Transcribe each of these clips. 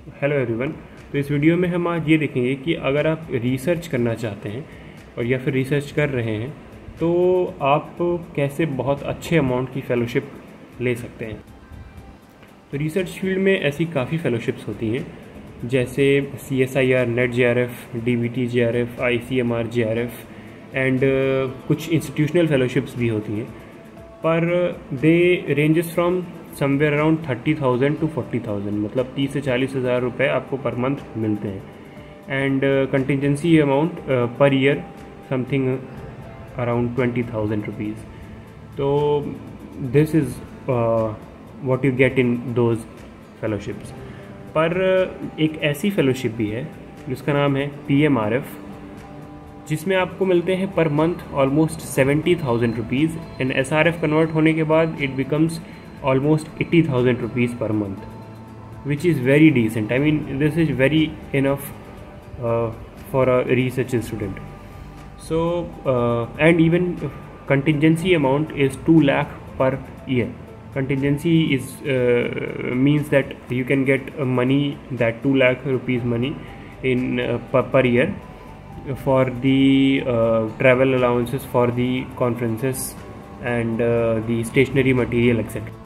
Hello everyone. तो इस video में हम आज ये देखेंगे कि अगर आप रिसर्च करना चाहते हैं और या फिर रिसर्च कर रहे हैं तो आप कैसे बहुत अच्छे अमाउंट की फ़ेलोशिप ले सकते हैं। तो रिसर्च फील्ड में ऐसी काफ़ी फ़ेलोशिप्स होती हैं, जैसे CSIR, NET JRF, DBT JRF, ICMR JRF and कुछ इंस्टीट्यूशनल फ़ेलोशिप्स भी होती हैं, पर they ranges from somewhere around 30,000 to 40,000, मतलब 30 से 40,000 रुपये आपको पर मंथ मिलते हैं। And contingency amount per year something around 20,000 rupees. तो this is what you get in those fellowships. पर एक ऐसी फेलोशिप भी है जिसका नाम है PMRF, जिसमें आपको मिलते हैं per month almost 70,000 rupees. And SRF convert होने के बाद it becomes almost 80,000 rupees per month, which is very decent. I mean, this is very enough for a research student. So and even contingency amount is 2 lakh per year. Contingency is means that you can get money, that 2 lakh rupees money in per year for the travel allowances for the conferences and the stationery material etc.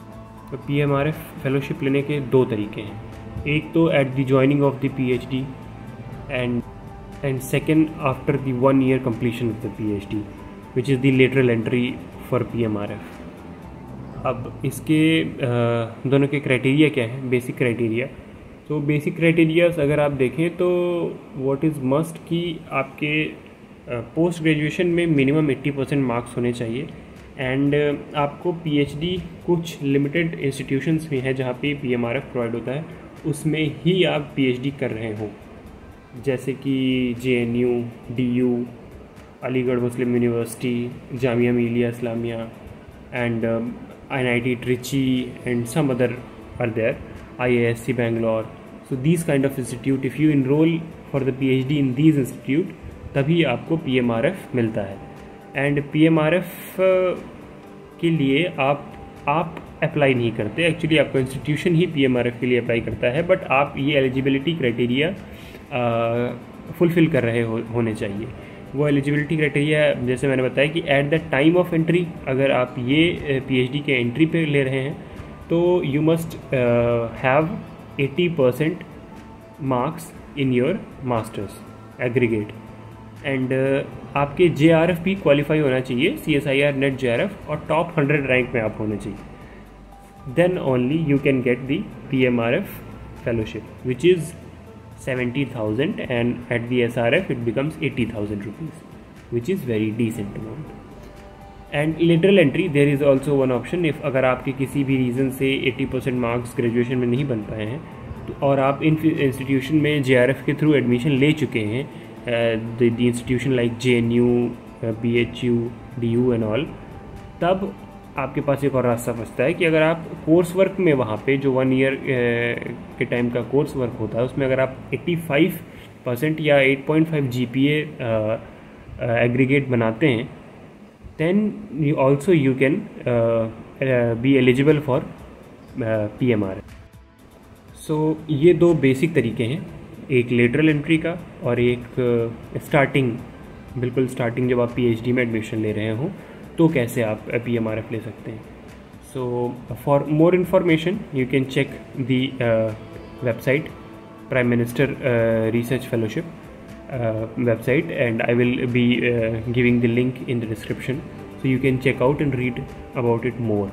तो PMRF fellowship लेने के दो तरीके हैं। एक तो at the joining of the PhD and second after the 1 year completion of the PhD, which is the lateral entry for PMRF। अब इसके दोनों के क्राइटेरिया क्या है, बेसिक क्राइटेरिया। तो बेसिक क्राइटेरियाज अगर आप देखें तो व्हाट इज़ मस्ट कि आपके पोस्ट ग्रेजुएशन में मिनिमम 80% मार्क्स होने चाहिए। एंड आपको PhD कुछ लिमिटेड इंस्टीट्यूशंस में है जहाँ पे PMRF प्रोवाइड होता है, उसमें ही आप PhD कर रहे हो, जैसे कि JNU, DU, Aligarh Muslim University, Jamia Millia Islamia and NIT Trichy and some other are there, IISc Bangalore. So these kind of institute, if you enroll for the PhD in these institute, तभी आपको PMRF मिलता है। एंड PMRF के लिए आप अप्लाई नहीं करते, actually आपका इंस्टीट्यूशन ही PMRF के लिए अप्लाई करता है, बट आप ये एलिजिबिलिटी क्राइटेरिया फुलफ़िल कर रहे होने चाहिए। वो एलिजिबिलिटी क्राइटेरिया जैसे मैंने बताया कि at the time of entry, अगर आप ये PhD के एंट्री पे ले रहे हैं तो you must have 80% marks in your masters aggregate. And आपके JRF भी क्वालिफाई होना चाहिए, CSIR, NET JRF, और टॉप 100 रैंक में आप होने चाहिए। Then only you can get the PMRF fellowship, which is 70,000 and at the SRF it becomes 80,000 rupees, which is very decent amount. And lateral entry there is also one option. If अगर आपके किसी भी reason से 80% marks graduation में नहीं बन पाए हैं तो और आप इन इंस्टीट्यूशन में JRF के थ्रू एडमिशन ले चुके हैं, the institution like JNU, BHU, DU and all, तब आपके पास एक और रास्ता बचता है कि अगर आप कोर्स वर्क में वहाँ पे जो 1 year के टाइम का कोर्स वर्क होता है उसमें अगर आप 85% या 8.5 GPA एग्रीगेट बनाते हैं, then also you can be eligible for PMRF. So ये दो बेसिक तरीके हैं, एक लेटरल एंट्री का और एक स्टार्टिंग, बिल्कुल स्टार्टिंग जब आप PhD में एडमिशन ले रहे हो तो कैसे आप PMRF ले सकते हैं। So for more information you can check the website, prime minister research fellowship website, and I will be giving the link in the description, so you can check out and read about it more.